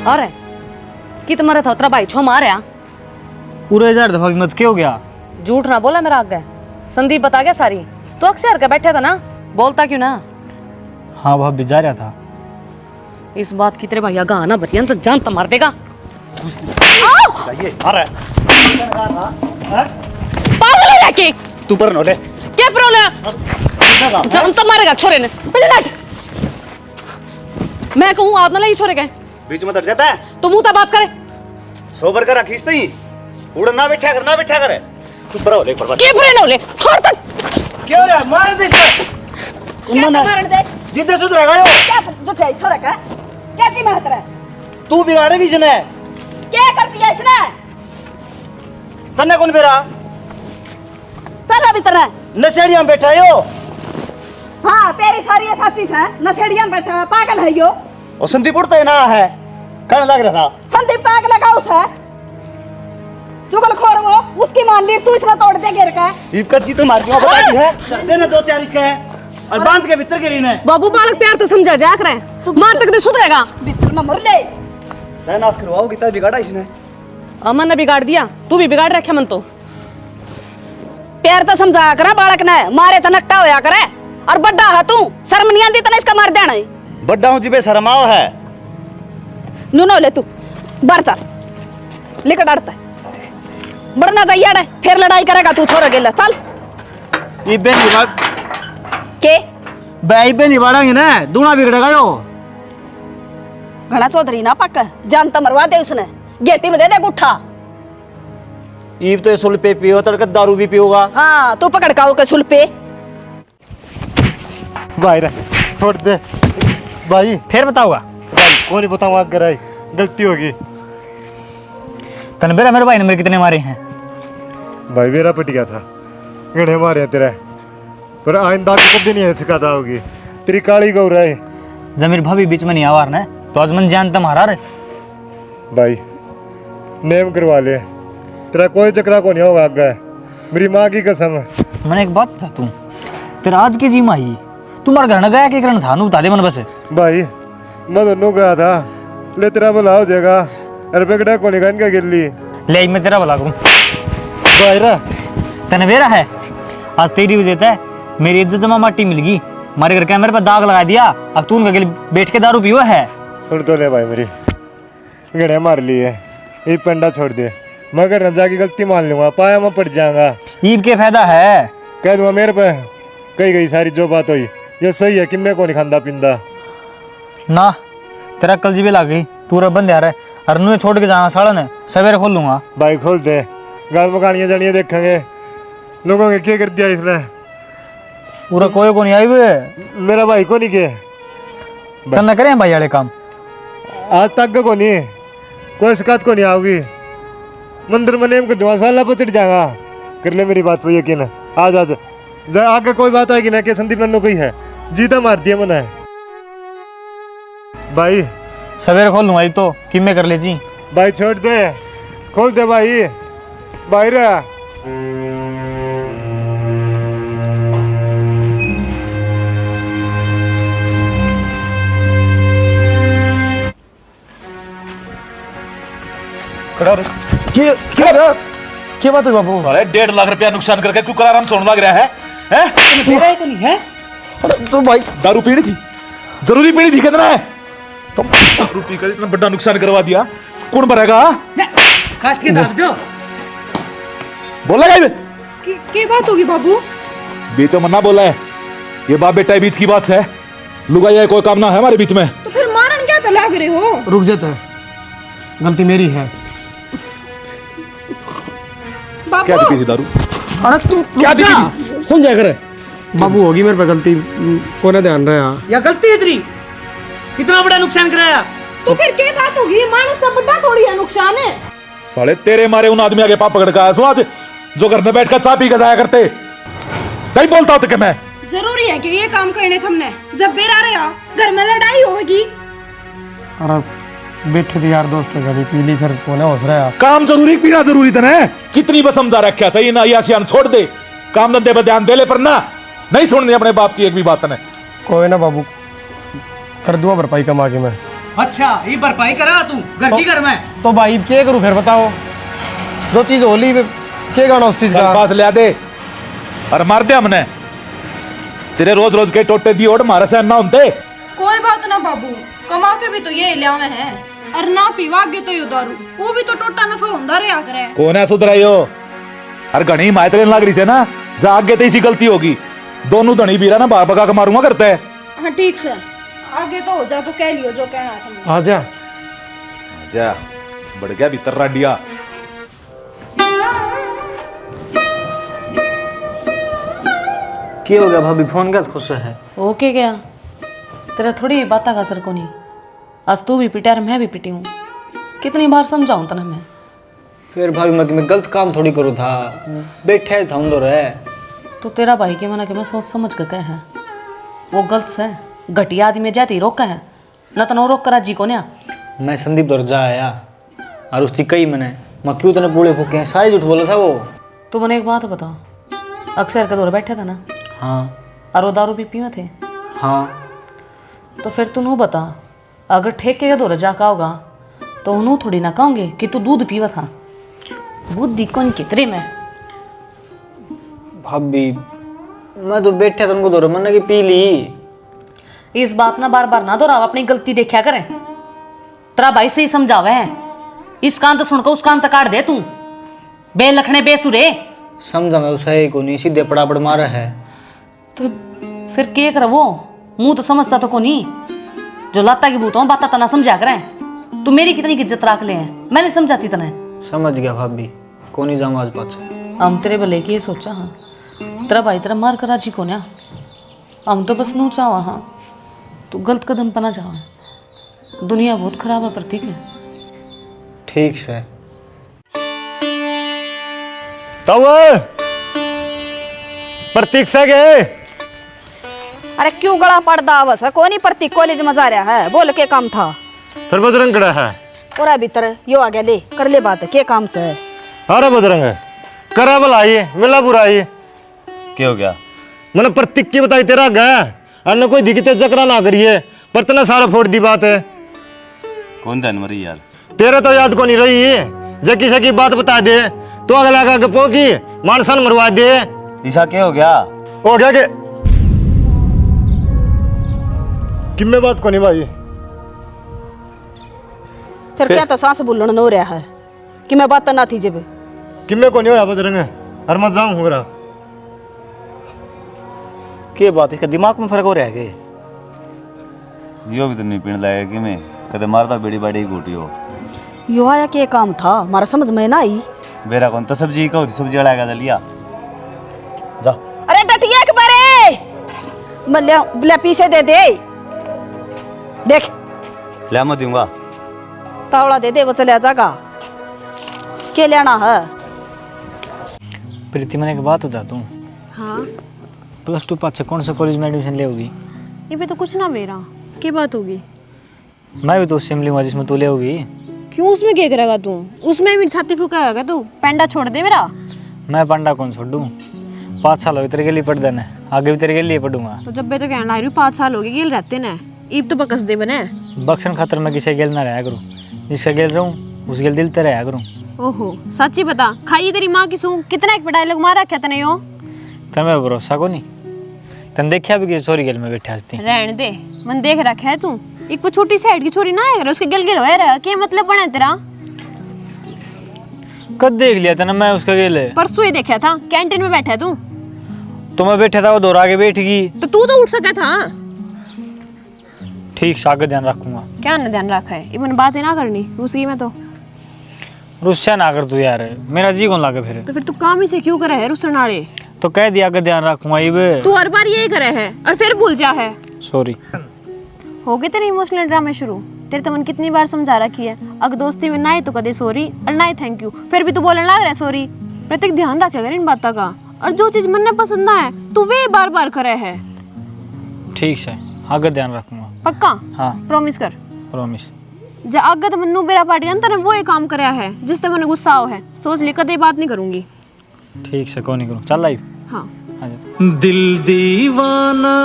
अरे कि तुम्हारा था उतरा भाई छो मारे पूरे 1000 दफा भी मत क्यों गया? झूठ ना बोला मेरा आगे। संदीप बता गया सारी। तो अक्सर के बैठे था ना, बोलता क्यों ना? हाँ भाभी जा रहा था। इस बात की तेरे भैया गाना बचिया तो जान तो मार देगा। पागल है क्या? तू पर नोले क्या प्रॉब्लम? जान तो मारेगा छोरे ने। मैं कहूँ आप ना ले छोरे के बीच में डर जाता है तो मुंह तो बात करे। सोबर कर खींचते ही उड़ ना बैठा कर तू पर होले पर के ब्रेन होले छोड़ तक क्यों रे मार दे इसको क्या मार दे? जिद्दे सुधरेगा यो क्या झूठे छोरा का? क्या जी मारत रहा? तू बिगाड़ेगी इसने क्या कर दिया इसने? तन्ने कौन बेरा चल अभी तरह नशेड़िया में बैठा यो। हाँ तेरी सारी ये साची है। नशेड़िया में बैठा है, पागल है यो। और संदीप उड़ता है ना है कहने लग रहा था संदीप पागल का उस है चुगलखोर वो, उसकी मान ली तू इसमें तोड़ दे गिर का। ईब का चीतो मार के बता दी है देना 2-4 इसका है और बांध के भीतर गिरी ने। बाबू बालक प्यार तो समझा जा करे तू मार तक तो सुधरेगा। बिस्तर में मर ले। तय नाश करवाओगी तय बिगाड़ा इसने। अमन ने बिगाड़ दिया, तू भी बिगाड़ रखे मन तो। प्यार तो समझाया करे बालक ने, मारे तो नकटा होया करे। और बड्डा है तू, शर्म नहीं आती तना इसका मार देना। बड्डा हूं जिबे शर्माओ है नुनो ले तू बाहर चल लेकर डरता है बढ़ना चाहिए फिर लड़ाई करेगा तू छोरा गेला चल। इबे निबाड़ के बे इबे निबाड़ेंगे ना दूना बिगड़ेगा यो। घना चौधरी ना पक जान तो मरवा दे उसने, गेटी में दे दे गुट्ठा। ईब तो सुल पे पियो तड़के दारू भी पियोगा। हाँ तू पकड़ का के सुल पे भाई रे छोड़ दे भाई। फिर बताऊंगा भाई कौन ही बताऊंगा अगर आई गलती होगी। तनबेरा मेरे भाई ने मेरे कितने मारे हैं? भाई मेरा पट गया था गड़े मारे हैं तेरे पर आइंदा तो कभी नहीं सिखाता होगी तेरी काली गौ रहे। जब मेरी भाभी बीच में नहीं आवार ना तो आज मन जान तुम्हारा रे। भाई नेम करवा ले तेरा कोई चक्रा को नहीं होगा आगे मेरी माँ की कसम। मैंने एक बात बता तू तेरा आज की जी माही तुम्हारे घर न गया कि करना था बता दे मन बस। भाई मैं दोनों गया था ले तेरा भला हो जाएगा अरे बेगड़ा को निकाल के गिर ली। ले मैं तेरा भला करूं भाई रा तनबेरा है आज तेरी वजह से मेरी इज्जत जमा माटी मिल गई। हमारे घर कैमरे पर दाग लगा दिया अब तू उनके बैठ के दारू पियो है। सुन तो ले भाई मेरी गड़े मार लिए ये पंडा छोड़ दे मगर रजा की गलती मान लूंगा पाया मैं पड़ जाऊंगा। ईब के फायदा है कह दूंगा मेरे पे कही गई सारी जो बात हुई ये सही है कि मैं को नहीं खांदा पिंदा ना तेरा कल जीबे लग गई तू रब बंद यार अरनू छोड़ के जाना साड़ा ने सवेरे खोल लूंगा। भाई खोल दे गाल मकानियाँ जानिए देखेंगे लोगों ने क्या कर दिया इसने। पूरा कोई को नहीं आई हुए मेरा भाई को नहीं के करना करें भाई वाले काम आज तक को नहीं कोई शिकायत को नहीं आओगी। मंदिर में नेम कर दूंगा साला पर चढ़ जाएगा कर ले मेरी बात पर यकीन है। आज आज आगे कोई बात आएगी ना कि संदीप नन्नू कोई है जीता मार दिया मैंने भाई। सवेरे खोल लूंगा तो कि मैं कर ले जी। भाई छोड़ दे खोल दे भाई भाई रे। क्या बात है बाबू? साले 1.5 लाख रुपया नुकसान करके क्यों कराराम सोने लग रहा है? हैं? मेरा ही तो नहीं है। तो भाई दारू पीनी थी जरूरी पीनी थी कितना है तो दारू पीकर इतना बड़ा नुकसान करवा दिया कौन भरेगा? काट के दाब दो। बोला क्या की बात होगी बाबू? बीच में मना बोला है ये बाप बेटा बीच की बात है लुगाई है कोई काम ना है हमारे बीच में। तो फिर मारन क्या तो लाग रहे हो? रुक जाता गलती मेरी है। क्या पी थी दारू? अरे तू क्या पी थी? समझा करे बाबू होगी मेरे पे गलती को ना ध्यान रहा या गलती इतनी इतना बड़ा नुकसान कराया तो फिर क्या बात होगी? मानस का बड़ा थोड़ी है नुकसान है। साले तेरे मारे उन आदमी आगे पाप पकड़ का आया आज जो घर में बैठकर चाय पी के जाया करते कहीं बोलता हूं तो मैं जरूरी है कि ये काम करने हमने जब बेरा रहे हो घर में लड़ाई होगी। अरे बैठे थे यार दोस्त घड़ी पी ली फिर कोने होस रहा काम जरूरी पीना जरूरी था ना कितनी बस समझा रखा सही ना या सियान छोड़ दे काम धंधे पर ध्यान दे ले पर ना नहीं सुनने अपने बाप की एक भी बात ने। कोई ना बाबू कर दूंगा भरपाई कमा के मैं। अच्छा ये भरपाई करा तू घर की घर में। तो भाई क्या करूँ फिर बताओ, जो चीज होली क्या गाना उस चीज चल का। पास ले दे और मार दे हमने। तेरे रोज रोज के टोटे दी ओट मारे से ना होते। कोई बात ना बाबू, कमा के भी तो ये लियावे हैं, और ना पीवागे तो ये दारू, वो भी तो टोटा नफा होंदा रहा करे। कौन है सुधराइयो? अरे घनी मायतरे लग रही से ना, जा आगे तो इसी गलती होगी। दोनों धनी बीरा ना बार बगा के मारूंगा करते है। हाँ ठीक से, आगे तो हो जा तो कह लियो जो कहना है। आजा जा बढ़ गया भीतर राडिया। क्या हो गया भाभी, फोन क्या खुश है? ओके क्या तेरा थोड़ी बाता का असर को नहीं। आज तू भी पिटा और मैं भी पिटी हूँ। कितनी बार समझाऊं तना मैं। फिर भाभी मैं गलत काम थोड़ी करूँ था, बैठे था हम दो रहे। तो तेरा भाई के मना के मैं सोच समझ के कहे हैं, वो गलत से घटिया आदमी जाती रोका है न तो रोक करा जी को न्या। मैं संदीप दौर जा आया और उसकी कई मैंने मैं क्यों तने पूरे फूके हैं, सारी झूठ बोला था वो। तू मैंने एक बात बता, अक्सर के दौर बैठे था ना हाँ और वो दारू भी पीवे थे। हाँ तो फिर तू नू बता, अगर ठेके का दौर जाका होगा तो उन्हों थोड़ी ना कहूँगे कि तू दूध पीवा था। बुद्धि कौन कितरे में। भाभी मैं तो बैठे था उनको दौर मैंने की पी ली। इस बात ना बार बार ना दोहराव, अपनी गलती देखा करें। तेरा भाई सही समझावे है, इस कान तो सुनकर उस कान तक काट दे तू। बे लखने बेसुरे समझाना तो सही को नहीं, सीधे पड़ापड़ मारा है। तो फिर के कर वो मुंह तो समझता तो को नहीं, जो लाता की भूतों बाता तना समझा करें। तू मेरी कितनी इज्जत रख ले हैं, मैं नहीं समझाती तने। समझ गया भाभी, को नहीं जाऊंगा आज पाछा। हम तेरे भले की ये सोचा हाँ, तेरा भाई तेरा मार करा जी को ना। हम तो बस नू चावा हाँ, तू गलत कदम पना चावा। दुनिया बहुत खराब है प्रतीक है। ठीक से तो प्रतीक से गए। अरे क्यों गला पड़दा बस है, कोई नहीं प्रतीक कॉलेज में जा रहा है, बोल के काम था। फिर बजरंग कड़ा है और भीतर यो आ गया, ले कर ले बात, के काम से है। अरे बजरंग करा भलाई मिला बुराई। क्या हो गया? मैंने प्रतीक की बताई तेरा गया अन्य कोई दिखते जकरा ना करिए, पर तना सारा फोड़ दी बात है। कौन जान मरी यार? तेरे तो याद को नहीं रही, जे किसी की बात बता दे तो अगला का गपो की मानसन मरवा दे। ईशा क्या हो गया? हो गया के किम्मे बात को नहीं भाई। फिर क्या तो सांस बुलण न हो रहा है कि मैं बात ना थी जब। किम्मे को नहीं होया बजरंग, हर मत जाऊं हो रहा। क्या बात, इसका दिमाग में फर्क हो रहा है के? यो भी तो नहीं पीने लायक कि मैं कदे मारता बेड़ी बाड़ी घोटी हो। यो आया के काम था, हमारा समझ में ना आई। बेरा कौन तो सब्जी का होती, सब्जी वाला का लिया जा। अरे डटिया के बारे मल्ले पीछे दे दे, देख ले मैं दूंगा। तावड़ा दे दे, वो चले जागा। के लेना है? प्रीति मैंने एक बात बता दूँ। हाँ +2 पास कौन सा कॉलेज में एडमिशन ले होगी? ये पे तो कुछ ना मेरा क्या बात होगी। मैं भी तो सेम लूँगा जिसमें तू ले होगी। क्यों उसमें क्या करेगा तू? उसमें मेरी छाती फूकेगा तू? पेंडा छोड़ दे मेरा। मैं पंडा कौन छोड़ दूँ? 5 साल हो गए तेरे के लिए पढ़ देना, आगे भी तेरे के लिए पढ़ूंगा। तो जब मैं तो कहना रही हूँ 5 साल हो गए गेल रहते ना, ईब तो बकस दे बने। बख्शन खातर मैं किसी गेल ना रहा करूँ, जिसका गेल रहूँ उस गेल दिल रहा करूँ। ओहो सच्ची बता, खाई तेरी माँ की सूं कितना एक डायलॉग मारा क्या तने यो? तुम्हें भरोसा को नहीं? तन देखा भी कि छोरी गेल में बैठे हंसती। रहने दे, मन देख रखा है तू। एक को छोटी साइड की छोरी ना है, उसके गिल गिल होया रहा, क्या मतलब बना तेरा? कब देख लिया था ना मैं उसका गेल? परसों ही देखा था, कैंटीन में बैठा तू। तो मैं बैठा था, वो दौड़ा के बैठ गई। तो तू तो उठ सका था। ठीक सागर ध्यान रखूंगा। क्या ना ध्यान रखा है, इवन बातें ना करनी रूसी में तो। रुस्सा ना कर तू यार, मेरा जी कौन लागे फिर? तो फिर तू काम ही से क्यों करे है रुसन वाले? तो कह दिया कि ध्यान रखूंगा। ये तू हर बार यही करे है और फिर भूल जा है। सॉरी। हो गए तेरे इमोशनल ड्रामे शुरू। तेरे तो मन कितनी बार समझा रखी है, अगर दोस्ती में ना ही तो कदे सॉरी और ना ही थैंक यू, फिर भी तू बोलने लग रहा है सॉरी। प्रत्येक ध्यान रखे अगर इन बातों का, और जो चीज मन ने पसंद ना है तू वे बार बार करे है। ठीक है, आगे ध्यान रखूंगा। पक्का? हाँ प्रॉमिस कर। प्रॉमिस। जा आगे तो मन्नू बेरा पार्टी अंतर वो ये काम कराया है जिससे मैंने गुस्सा हो है, सोच ले कदे बात नहीं करूंगी। ठीक से, कौन नहीं करूँ। चल लाइव। हाँ दिल दीवाना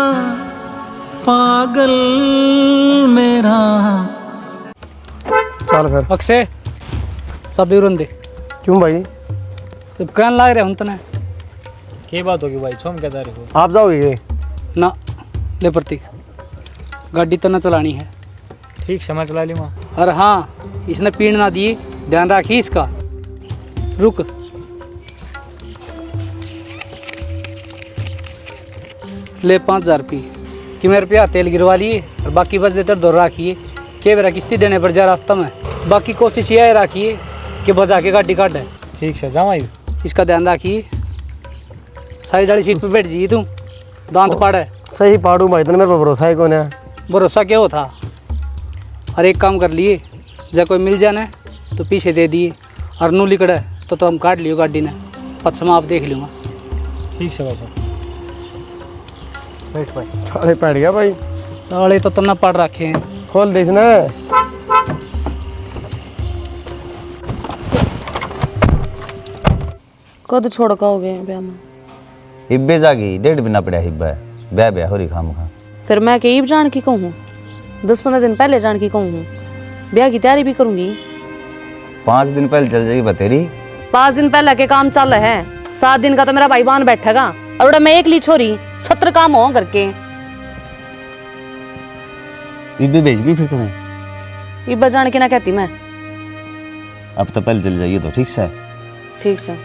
पागल मेरा चल फिर। अक्षय चाबी उरन दे। क्यों भाई? अब कहने लग रहे हम तने क्या बात होगी भाई, छोम क्या तारीख हो? आप जाओगे? ना ले प्रतीक, गाड़ी तो न चलानी है। ठीक से मैं चला लूँगा। अरे हाँ, इसने पीण ना दिए, ध्यान रखी इसका। रुक, ले 5,000 रुपये कि मेरे रुपया तेल गिरवा लिए और बाकी बच देते दौड़ रखिए के मेरा किस्ती देने पर जा रास्ता में। बाकी कोशिश यह रखिए कि बजा के गाड़ी काट है। ठीक से जाओ आई। इसका ध्यान रखिए। साइड वाली सीट पे बैठ जाइए तू, दांत पाड़े। सही पाड़ू भाई, तेने मेरे पर भरोसा है कौन है? भरोसा क्या हो था? और एक काम कर लिए, जब कोई मिल जाना तो पीछे दे दिए और नू लिकड़े तो हम काट लियो गाड़ी ने, पछमा आप देख लूँगा। ठीक से भाई साहब, बैठ भाई। अरे बैठ गया भाई। साले तो तना पड़ रखे हैं। खोल दे इसने। कद छोड़ का हो गए ब्याह में? हिब्बे जागी, डेढ़ बिना पड़ा हिब्बा है। ब्याह हो रही खाम खा। फिर मैं के ईब जान की कहूँ, 10-15 दिन पहले जान की कहूँ, ब्याह की तैयारी भी करूँगी। 5 दिन पहले चल जाएगी बतेरी। 5 दिन पहले के काम चल रहे हैं, 7 दिन का तो मेरा भाई बहन बैठेगा और उड़ा मैं एकली छोरी 70 काम हो करके। हिब्बे भेज दी फिर तूने? ईब जान की ना कहती मैं। अब तो पहले चल जाइए तो ठीक से। ठीक से।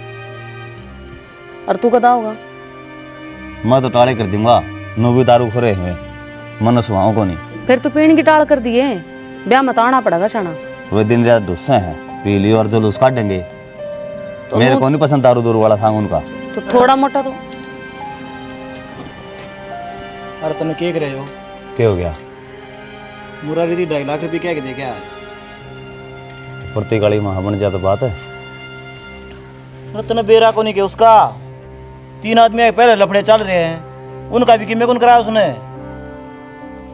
और तू कदा होगा? मैं तो टाले कर दूंगा, नोबी दारू खोरे हुए मन सुहाओ को नहीं। फिर तू पीण की टाल कर दिए, ब्याह में तो आना पड़ेगा शाना। वे दिन रात दुस्से हैं, पी ली और जुलूस काटेंगे। तो मेरे को नहीं पसंद दारू दूर वाला सांग उनका। तो थोड़ा मोटा तो अरे तुम क्या कर रहे हो? क्या हो गया? मुरारी दी 2.5 लाख रुपये क्या दे क्या है? प्रति गाड़ी में बन जाता बात है। तने बेरा को नहीं के उसका 3 आदमी पहले लफड़े चल रहे हैं, उनका भी किमे कौन कराया उसने?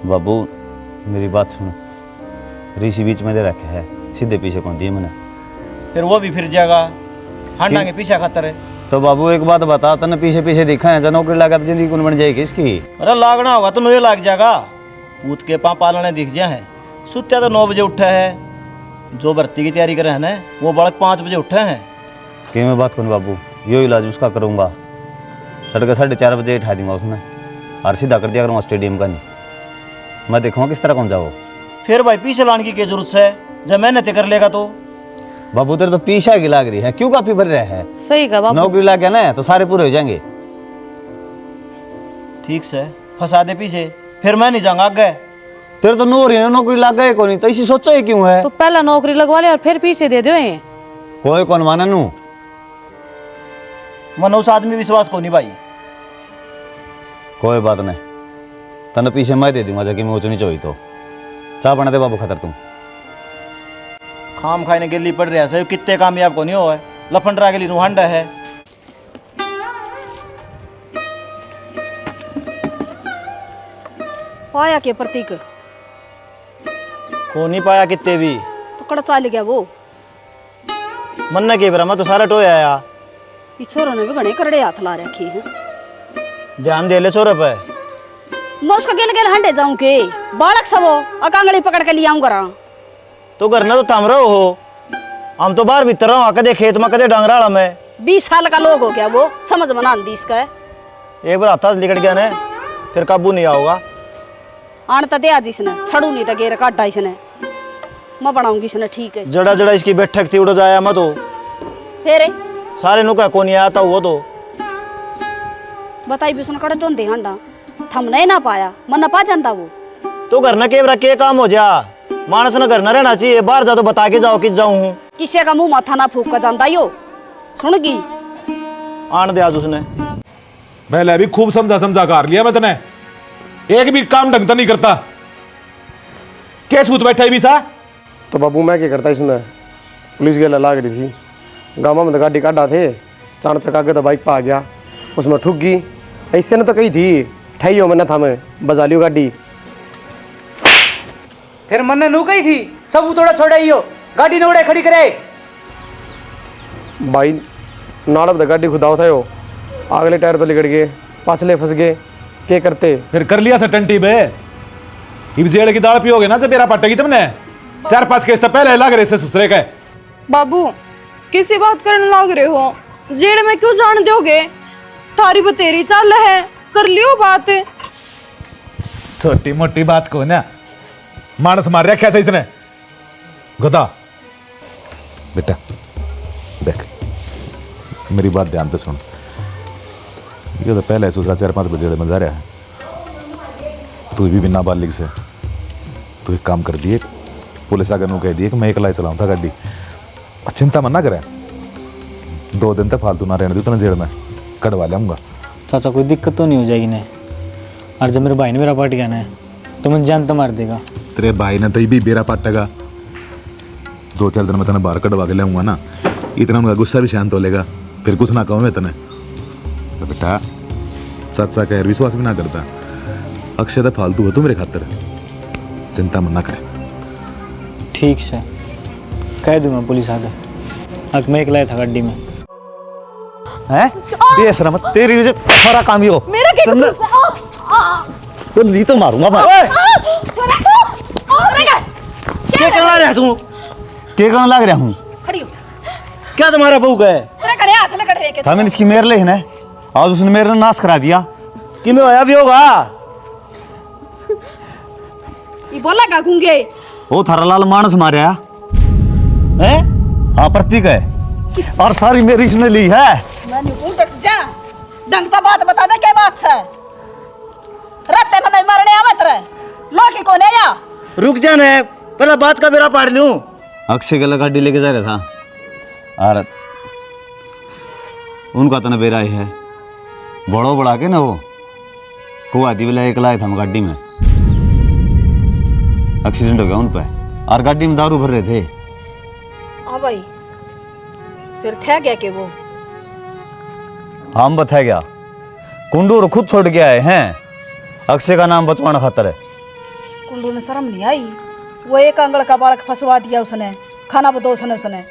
बाबू मेरी बात सुनो, ऋषि बीच में दे रखे है, सीधे पीछे कौन दिए मैंने। फिर वो भी फिर जाएगा, हांडा के पीछे खतर है। तो बाबू एक बात बता, तने पीछे पीछे दिखा है, नौकरी लगा तो जिंदगी कौन बन जाएगी इसकी? अरे लागना होगा तो नोए लाग जाएगा। पूत के पाँव पालने दिख जाए हैं, सुत्या तो 9 बजे उठे है, जो भर्ती की तैयारी करे है ना वो बालक 5 बजे उठे हैं। कि मैं बात करूँ बाबू, यो इलाज उसका करूँगा, तड़के 4:30 बजे उठा दूंगा उसने और सीधा कर दिया करूँगा स्टेडियम का। नहीं मैं देखूँगा किस तरह कौन जाओ। फिर भाई पीछे लाने की क्या जरूरत है, जब मेहनत कर लेगा तो। बाबू तेरे तो पीछा की लाग रही है, क्यों काफी भर रहा है? सही का बाबू। नौकरी लग गया ना तो सारे पूरे हो जाएंगे। ठीक से फंसा दे पीछे, फिर मैं नहीं जाऊंगा आगे। तेरे तो नौकरी लग गए को नहीं तो इसी सोचो ही क्यों है? तो पहला नौकरी लगवा ले और फिर पीछे दे दो। कोई कौन माना नू? मन उस आदमी विश्वास को नहीं भाई। कोई बात नहीं, तने पीछे मैं दे दूंगा जाके मैं ऊँच नीचे हुई तो। चाह बना दे बाबू खतर तुम। खाम खाने के लिए पड़ रहा है, कितने कामयाब को नहीं हुआ है, लफंडरा के लिए नुहांडा है। पाया के प्रतीक को नहीं पाया कितने भी, तो कड़ा चाल गया वो। मन ने के मैं तो सारा टोया आया। इस छोरों ने भी घने करड़े हाथ ला रखे हैं। ध्यान दे ले छोरे पे। मैं उसका गेल गेल हंडे जाऊं के बालक सबो अकांगली पकड़ के ले आऊंगा। तो घर ना तो थम रहो हो, हम तो बाहर भीतर रहो, कदे खेत में कदे डांगराड़ा में। 20 साल का लोग हो गया वो, समझ में ना आंदी इसका। एक बार हाथ निकट गया ना फिर काबू नहीं आओगा। आन तो दिया जिसने, छड़ू नहीं तो गेर काटा इसने। मैं बनाऊंगी इसने, ठीक है। जड़ा जड़ा इसकी बैठक थी उड़ जाया मत हो। फिर सारे नुका को नहीं आया था वो तो। बताई भी उसने कड़ा चोंदे हंडा थम नहीं ना पाया, मन ना पा जानता वो। तो घर ना केवरा के काम हो जा, मानस ना घर ना रहना चाहिए, बाहर जा तो बता के जाओ कि जाऊं हूँ। किसी का मुंह माथा ना फूक का जानता यो, सुनगी आन दे आज उसने। पहले अभी खूब समझा कर लिया मैं तने, एक भी काम ढंग नहीं करता। क्या सूत बैठा है भी सा? तो बाबू मैं क्या करता इसमें, पुलिस गेला लाग रही थी, गाँव में गाड़ी काटा थे, चार चक्का के तो बाइक पर आ गया, उसमें ठुक गई। ऐसे ने तो कही थी ठही हो मैंने था, मैं बजा लियो गाड़ी। फिर मन ने नू गई थी, सब थोड़ा छोड़ा ही हो, गाड़ी ने उड़े खड़ी करे। भाई नाड़ में गाड़ी खुदा था, अगले टायर तो लिकड़ गए, पाछले फंस गए, क्या करते? फिर कर लिया सटंटी बे, इब जेड़ की दाल पियोगे ना जब मेरा पटेगी तुमने। 4-5 केस तो पहले लग रहे से ससुरे का। बाबू किसी बात करने लाग रहे हो, जेड़ में क्यों जान दोगे? थारी बतेरी चाल है, कर लियो बात। छोटी मोटी बात को ना मानस मार रखा है इसने। गधा बेटा देख मेरी बात ध्यान से सुन। ये तो पहले ससुरा 4-5 बजे में जा रहा है। तू भी बिना बालिक से तू एक काम कर दिए, पुलिस आगे कह दिए कि मैं अकेला ही चलाऊँ था गाड़ी। चिंता मत ना करे, 2 दिन तक फालतू ना रहने दो उतना जेड़ में कटवा लाऊंगा। चाचा कोई दिक्कत तो नहीं हो जाएगी ना? और जब मेरे भाई ने मेरा पार्ट किया ना तो मुझे जान तो मार देगा। तेरे भाई ने तो भी बेरा पाटेगा। 2-4 दिन में तेने बाहर कटवा के लाऊंगा ना, इतना उनका गुस्सा भी शांत हो लेगा, फिर कुछ ना कहूँ मैं तेने। तो बेटा चाचा का विश्वास भी ना करता। अक्षय तो फालतू हो तू मेरे खातिर, चिंता मत ना करे। ठीक से कह दूंगा पुलिस आगे आज मैं अकेला था गाड़ी में। हैं बेशरम, तेरी वजह से सारा काम ही हो। मेरा क्या तो जी तो मारूंगा मैं। क्या करना रहा तू? के करने लग रहा हूँ? खड़ी हो। क्या तुम्हारा बहू का है? तेरे कड़े हाथ लग रहे के था मैंने इसकी मेर ले है ना, आज उसने मेरा नाश करा दिया। कि मैं होया भी होगा। ये बोला का गूंगे? वो थारा लाल मानस मारा हैं? हाँ प्रतीक है, और सारी मेरी इसने ली है। मैंने उठ जा, ढंग का बात बता दे, क्या बात है? रत्ते में नहीं मरने आवत रहे, लोग ही कौन है या? रुक जा ना, पहले बात का बेरा पाड़ लूं। अक्षय गला गाड़ी लेके जा रहा था और उनका तो बेरा ही है बड़ो बड़ा के ना वो को आदि वाला एक लाया था हम गाड़ी में, एक्सीडेंट हो गया उन पे और गाड़ी में दारू भर रहे थे। हाँ भाई, फिर थे गया कि वो हम बता गया कुंडू खुद छोड़ के आए हैं, अक्षय का नाम बचवाना खातर है। कुंडू ने शर्म नहीं आई? वो एक अंगड़ का बालक फंसवा दिया उसने, खाना बदोश ने उसने।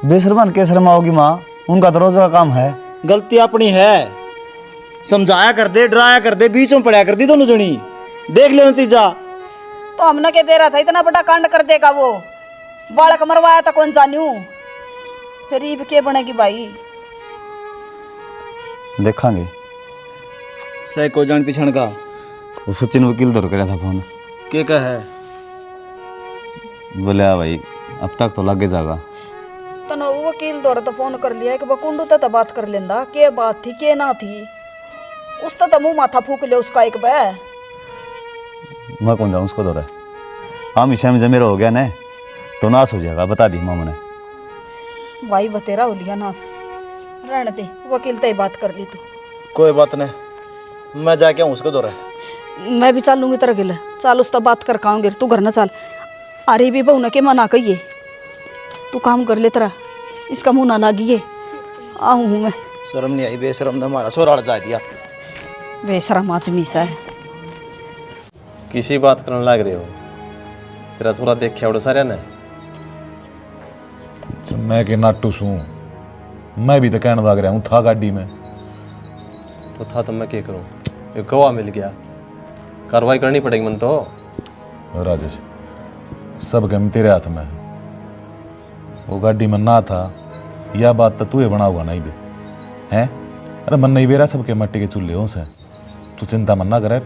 बेशरमान के शर्मा होगी माँ, उनका तो रोज का काम है। गलती अपनी है, समझाया कर दे, डराया कर दे, बीच में पड़ा कर दी दोनों जनी, देख ले नतीजा। तो हमने के बेरा था इतना बड़ा कांड कर देगा वो, बालक मरवाया था कौन जानू, फिर ये के बनेगी भाई? देखांगे सही को जान पिछड़ का। वो सचिन वकील दौर करा था फोन, के का है? बोले भाई अब तक तो लगे जाएगा। तो ना वो वकील दौर तो फोन कर लिया कि कुंडू तो बात कर लेंदा, के बात थी के ना थी, उस तो मुंह माथा फूक ले उसका एक बे। मैं कौन जाऊँ उसको दौरा, हम इशा में जमेरा हो गया ना तो नाश हो जाएगा, बता दी मामा ने। भाई बतेरा हो लिया नाश, रहने दे, वकील तो बात कर ली तू। कोई बात नहीं, मैं जाके आऊँ उसको दौरा। मैं भी चलूंगी तेरा गिले, चल उस बात कर काऊंगे, तू घर ना चल। अरे भी बहू ने के मना कहिए, तू काम कर ले, तेरा इसका मुंह ना लागिए। आऊँ हूँ मैं। शर्म नहीं आई, बेशरम ने हमारा सोराड़ जा दिया। बेशरम आदमी सा है। किसी बात करने लग रहे हो? तेरा थोड़ा देख उड़ सारे ने। मैं के नाटू सूं, मैं भी तो कहने लग रहा हूँ था गाड़ी में। तो था तो मैं क्या करूँ, एक गवाह मिल गया, कार्रवाई करनी पड़ेगी मन तो। राजेश सब काम तेरे हाथ में है, वो गाड़ी में ना था यह बात तो तू ही बनाऊंगा नहीं भी हैं। अरे मन नहीं बेरा सबके मट्टी के चूल्हे हो से, तू चिंता मन ना करे,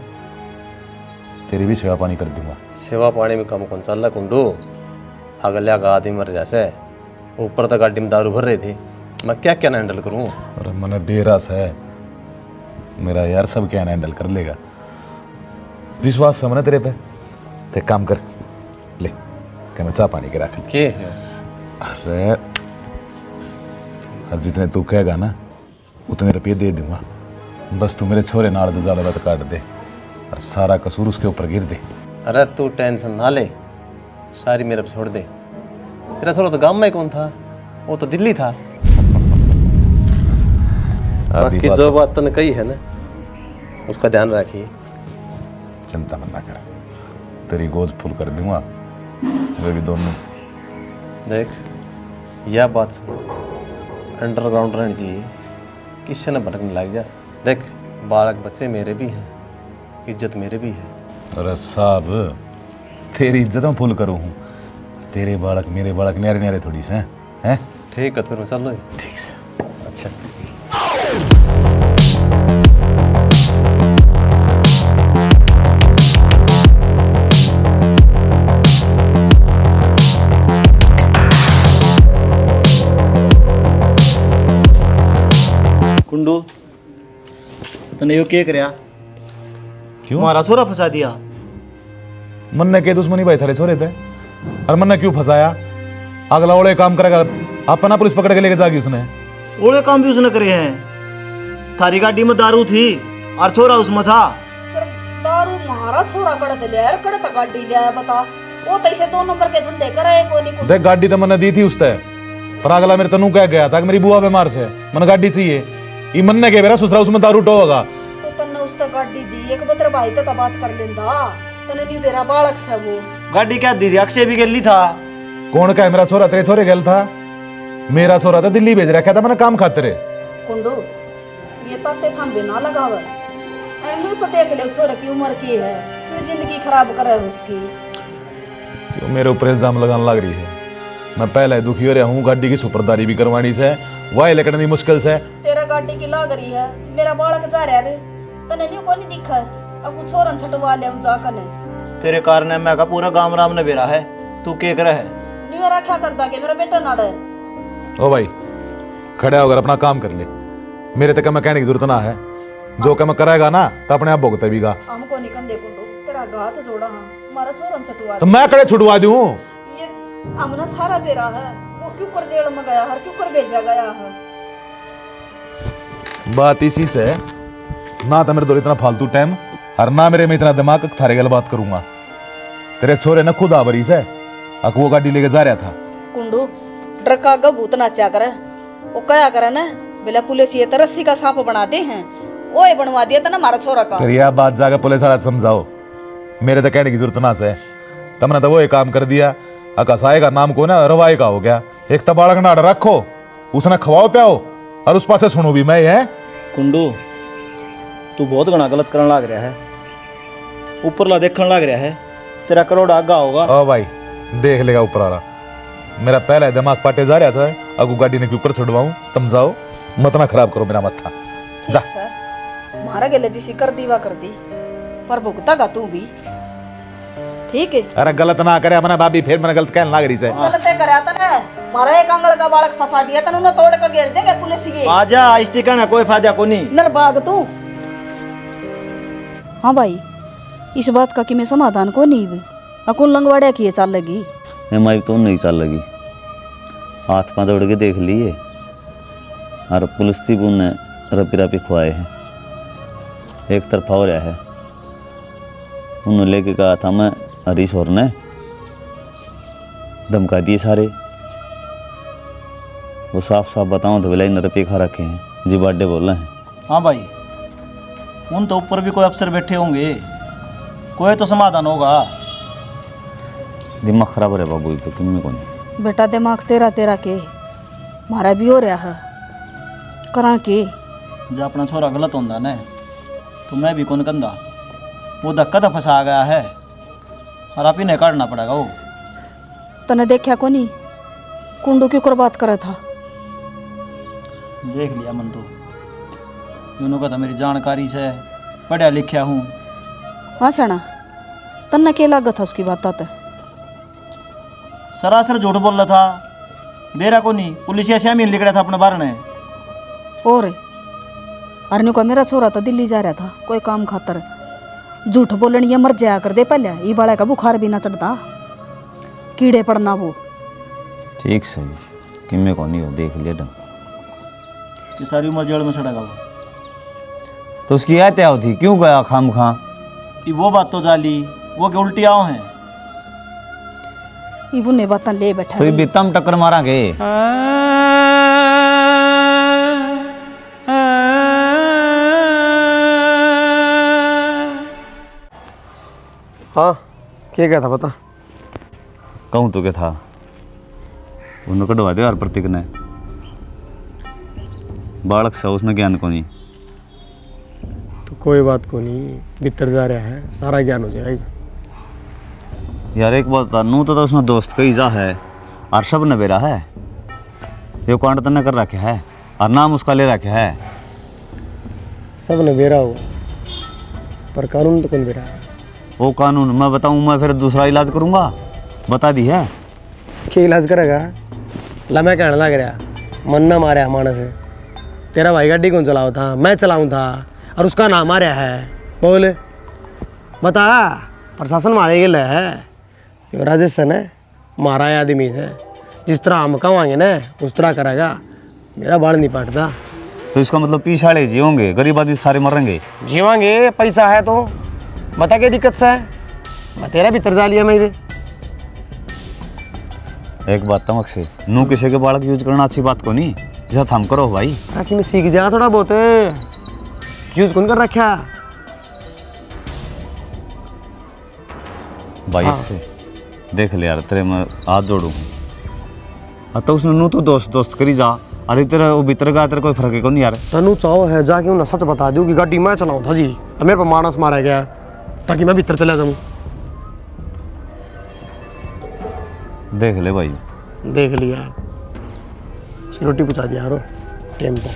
तेरी भी सेवा पानी कर दूंगा। सेवा पानी में काम कौन चल रहा कुंडू? अगले आदमी मर जैसे, ऊपर तो गाड़ी में दारू भर रही थी, मैं क्या क्या हैंडल करूँ? अरे मन बेरास है मेरा यार, सब क्या हैंडल कर लेगा, विश्वास समझ तेरे पे। ते काम कर ले, क्या मैं चाह पानी के रख के? अरे हर जितने तू कहेगा ना उतने रुपये दे दूंगा, बस तू मेरे छोरे नाल जो ज़्यादा बात काट दे और सारा कसूर उसके ऊपर गिर दे। अरे तू टेंशन ना ले, सारी मेरे पे छोड़ दे। तेरा छोरा तो गांव में कौन था, वो तो दिल्ली था। बाकी जो बात तूने कही है ना उसका ध्यान रखिए। चिंता मत ना कर, तेरी गोद फुल कर दूंगा, वे भी दोनों। देख यह बात अंडरग्राउंड रहनी चाहिए, किसी ने भटकने लग जा। देख बालक बच्चे मेरे भी हैं, इज्जत मेरे भी है। अरे साहब तेरी इज्जत में फुल करूँ हूँ, तेरे बालक मेरे बालक न्यारे न्यारे थोड़ी से हैं। ठीक है फिर चलो ठीक से। अच्छा कुंडू तने यो क्या करया? क्यों हमारा छोरा फंसा दिया। मन ने के दुश्मनी भाई थारे छोरे थे और मन ने क्यों फंसाया? अगला ओले काम करेगा अपना पुलिस पकड़ के लेके जागी उसने। ओले काम भी उसने करे हैं। थारी गाड़ी में दारू थी और छोरा उसमें था। दारू मारा छोरा कड़त ले यार, कड़त गाड़ी ले आया बता। वो तैसे 2 नंबर के धंधे कराए को नहीं। देख गाड़ी तो मैंने दी थी उसते, पर अगला मेरे तनु कह गया था कि मेरी बुआ बीमार से मन गाड़ी चाहिए। ई मन ने के मेरा सुसरा उसमें दारू टो होगा तो तन्ने उस तक गाड़ी दी एक बतर भाई तो बात कर लेंदा। तने नहीं बेरा बालक से वो गाड़ी क्या दी थी? अक्षय भी गेली था। कौन कहे मेरा छोरा तेरे छोरे गेल था? मेरा छोरा तो दिल्ली भेज रखा था मैंने काम खातिर। कुंडू ये ताते थंबे ना लगावे। अरे न्यू तो देख ले छोरे की उम्र की है, क्यों जिंदगी खराब करे उसकी। क्यों मेरे ऊपर इल्जाम लगाने लग रही है? मैं पहले दुखी हो रहा हूँ, गाड़ी की सुपरदारी भी करवानी से वाह लेकर मुश्किल से। तेरा गाड़ी की लाग रही है, मेरा बालक जा रहा रे। तने न्यू को नहीं दिखा अब कुछ छोरन छटवा ले जाकर ने। तेरे कारण मैं का पूरा गांव राम ने बेरा है। तू के करे है? न्यू रखा करता के मेरा बेटा नाड़ा है। ओ भाई खड़ा होकर अपना काम कर ले, मेरे तक मैं कहने की जरूरत ना है। जो काम करेगा ना तो अपने आप भुगते भी गा। हमको नहीं कंदे कुंडू तेरा गात जोड़ा हां हमारा छोरन छटवा तो मैं कड़े छुड़वा दूं। ये हमने सारा बेरा है, वो क्यों कर जेल में गया हर क्यों कर भेजा गया है। बात इसी से ना तो मेरे दो इतना फालतू टाइम और ना मेरे में इतना दिमाग थारे गल बात करूंगा। तेरे छोरे ने खुद आवरी से अक वो गाड़ी लेके जा रहा था। कुंडू डरका का भूत नाचा करे वो कया करे ना बिला पुलिस ये तरसी का सांप बनाते हैं ओए बनवा दिया था ना हमारा छोरा का। तेरी यह बात जाकर पुलिस वाला समझाओ, मेरे तो कहने की जरूरत ना से। तुमने तो वो एक काम कर दिया, अकासाए का नाम को ना रवाई का हो गया। एक तो बालक नाड़ रखो, उसने खवाओ प्याओ और उस पासे सुनो भी मैं है। कुंडू तू बहुत घना गलत करने लग रहा है, ऊपर ला देखने लग रहा है। तेरा करोड़ आगा होगा। ओ भाई देख लेगा ऊपर वाला। मेरा पहला दिमाग पाटे जा रहा था, अगू गाड़ी ने क्यों कर छुड़वाऊं। तुम जाओ मत ना खराब करो मेरा मत्था। जा सर मारा गेले जिसी कर दी वा कर दी, पर भुगता का तू भी ठीक है। अरे गलत ना करे अपना भाभी, फिर मैंने गलत कहने लग रही से। गलत कराया था ना मारा एक अंगल का बालक फंसा दिया था उन्होंने तोड़ के घेर देंगे पुलिस ये। आजा आइस्ती करना कोई फायदा को नहीं। नर बाग तू। हाँ भाई इस बात का कि मैं समाधान को नहीं भी अकुल लंगवाड़िया किए चल लगी। माइक तो नहीं चल लगी, हाथ पाँव दौड़ के देख लिए और पुलिस थी ने रपी रपी खुआए हैं। एक तरफा हो रहा है, उन्होंने लेके कहा था मैं हरीश और ने धमका दिए सारे। वो साफ साफ बताऊं तो बिलाई रुपये खा रखे हैं जी, बर्थडे बोल रहे हैं। हाँ भाई उन तो ऊपर भी कोई अफसर बैठे होंगे, कोई तो समाधान होगा। दिमाग खराब हो रहा है बाबू तो किन्हीं को नहीं। बेटा दिमाग तेरा तेरा के मारा भी हो रहा है करा के। जब अपना छोरा गलत होता ना तो मैं भी कौन कंदा। वो धक्का तो फंसा गया है और आप ही ने काटना पड़ेगा। वो तने देखा को नहीं कुंडू क्यों कर बात करे था। देख लिया मन तो दोनों का तो मेरी जानकारी से पढ़ा लिखा हूँ। हाँ सना तन्ने के लागत था उसकी बात आते सरासर झूठ बोल रहा था। बेरा को नहीं पुलिस या शामिल लिख रहा था अपने बारे में। और अरने को मेरा छोरा तो दिल्ली जा रहा था कोई काम खातर। झूठ बोलने ये मर जाया कर दे पहले ये बड़ा का बुखार भी ना चढ़ता कीड़े पड़ना वो। ठीक सही किम्मे को नहीं हो देख लिया ढंग कि सारी उम्र जेल में सड़ेगा वो। तो उसकी क्या थी क्यों गया खाम खा। वो बात तो जाली वो के उल्टी आओ हैं। ये बुने बात ले बैठा तो ये बितम टक्कर मारांगे। हाँ क्या था बता। कहूँ तो क्या था उन्होंने कटवा दिया यार प्रतीक ने। बालक सा उसने ज्ञान को नहीं। तो कोई बात को नहीं, भीतर जा रहा है सारा ज्ञान हो जाएगा। यार एक बात बता, नू तो उसने दोस्त कही जा है और सब ने बेरा है, ये कांड तने कर रखे है और नाम उसका ले रखे है। सब ने बेरा हो पर कानून तो कौन बेरा है? वो कानून मैं बताऊं, मैं फिर दूसरा इलाज करूंगा, बता दी है। क्या इलाज करेगा? ला मैं कहने लग रहा, मन ना मारे मानस से, तेरा भाई गाड़ी कौन चलाओ था? मैं चलाऊं था और उसका नाम आ रहा है। बोल बता, प्रशासन मारे गए है, यो राजस्थान है, मारा आदमी है, जिस तरह हम कमाएंगे ना उस तरह करेगा, मेरा बाल नहीं पाटता। तो इसका मतलब पीछाड़े जियोगे, गरीब आदमी सारे मरेंगे। जीवांगे, पैसा है तो बता क्या दिक्कत सा है? मैं तेरा भी तर्जा लिया मैंने। एक बात तमक से, नू किसी के बालक यूज करना अच्छी बात को नहीं, जैसा थम करो भाई। ताकि मैं सीख जा थोड़ा बहुत, यूज कौन कर रखा? बाइक से देख ले यार, तेरे मैं हाथ जोड़ू। तो उसने नू तो दोस्त दोस्त करी जा, अरे तेरा वो भीतर का तेरा कोई फर्क है को नहीं यार। तनु चाहो है जाके उन्हें सच बता दूं कि गाड़ी मैं चलाऊं था जी, और मेरे पर मानस मारा गया ताकि मैं भीतर चला जाऊं। देख ले भाई। देख लिया, इसकी रोटी पहुंचा दिया यारो टाइम पर।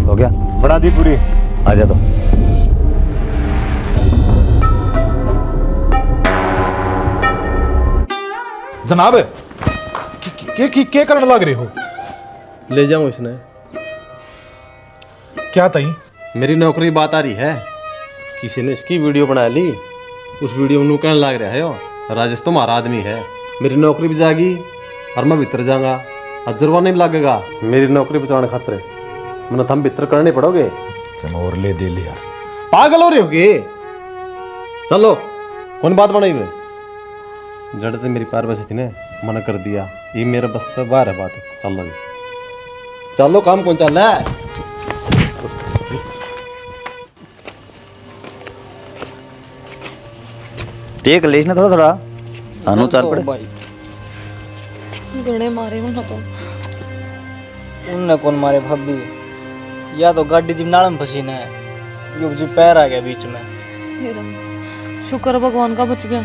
हो गया? बड़ा दी पूरी। आ जा तो। जनाब क्या करने लग रहे हो? ले जाऊं इसने? क्या तई? मेरी नौकरी बात आ रही है, किसी ने इसकी वीडियो बना ली, उस वीडियो में कहने लग रहा है यो राजेश तुम्हारा आदमी है, मेरी नौकरी भी जाएगी और मैं भीतर जाऊंगा, अजरवा नहीं लगेगा। मेरी नौकरी बचाने खातिर मैंने थम भीतर करने पड़ोगे। और ले दे ले यार, पागल हो रहे होगे? चलो, कौन बात बनाई में? जड़ तो मेरी पार बसी थी ने, मना कर दिया, ये मेरे बस तो बाहर है बात। चलो चलो, काम कौन चल रहा है? टेक ले ना थोड़ा थोड़ा, अनु चाल पड़े। गणे मारे हूं ना तो उनने कौन मारे भाभी? या तो गाड़ी जी नाल में फंसी ना, युग जी पैर आ गया बीच में। शुक्र भगवान का बच गया।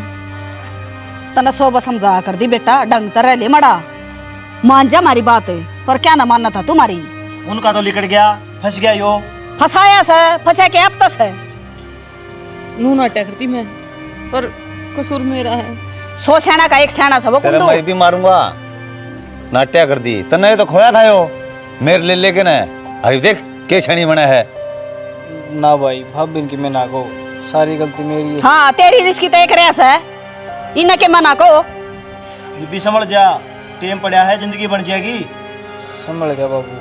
तना सोबा समझा कर दी बेटा, ढंग तर ले मड़ा, मान जा हमारी बात, पर क्या ना मानना था तुम्हारी। उनका तो लिकड़ गया, फंस गया यो। फंसाया से, फंसा के अब तस है। नू नाट्या करती मैं, पर कसूर मेरा है। सो सेना का एक सेना सब तेरा मैं भी मारूंगा, नाट्या कर दी तने तो खोया था यो मेरे ले लेके ना। अरे देख के छणी बना है ना भाई, भाभी की मैं ना को, सारी गलती मेरी है। हाँ तेरी रिश्की तो एक रेस है, इन्हें के मना को। ये भी समझ जा, टेम पड़ा है, जिंदगी बन जाएगी। संभल गया बाबू,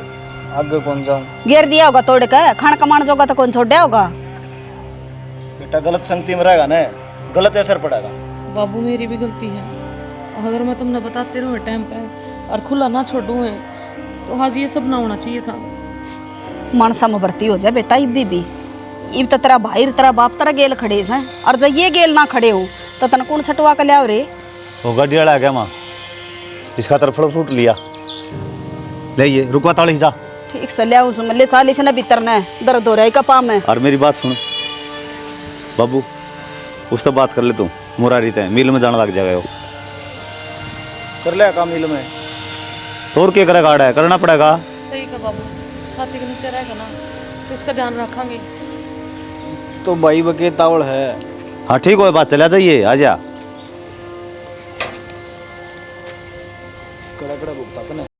आगे कौन जाऊं? गिर दिया होगा तोड़ के, खान कमान जोगा तो कौन छोड़ दिया होगा। बेटा गलत संगति में रहेगा ना, गलत असर पड़ेगा। बाबू मेरी भी गलती है, अगर मैं तुमने बताते रहूँ टाइम पे और खुला ना छोड़ूँ तो आज ये सब ना होना चाहिए था। मनसा में भर्ती हो जाए बेटा, इब भी इब तो तेरा भाई तेरा बाप तेरा गेल खड़े हैं, और जब ये गेल ना खड़े हो तो तन कौन छटवा के लिया रे? वो गाड़ी वाला आ गया माँ, इसका तरफ फूट लिया, ले ये रुकवा ताली जा। ठीक से लिया उसमें ले 40 ना भीतर ने दर्द हो रहा है कपा में। और मेरी बात सुन बाबू, उससे बात कर ले तू, मुरारी ते मिल में जाना लग जाएगा वो। कर ले काम मिल में, तो और क्या करेगा? आड़ा है करना पड़ेगा। सही का बाबू, छाती के नीचे रहेगा ना तो इसका ध्यान रखेंगे। तो भाई बके तावड़ है। हाँ ठीक हो, बात चला जाइए, आ जा। कड़ा कड़ा भुगता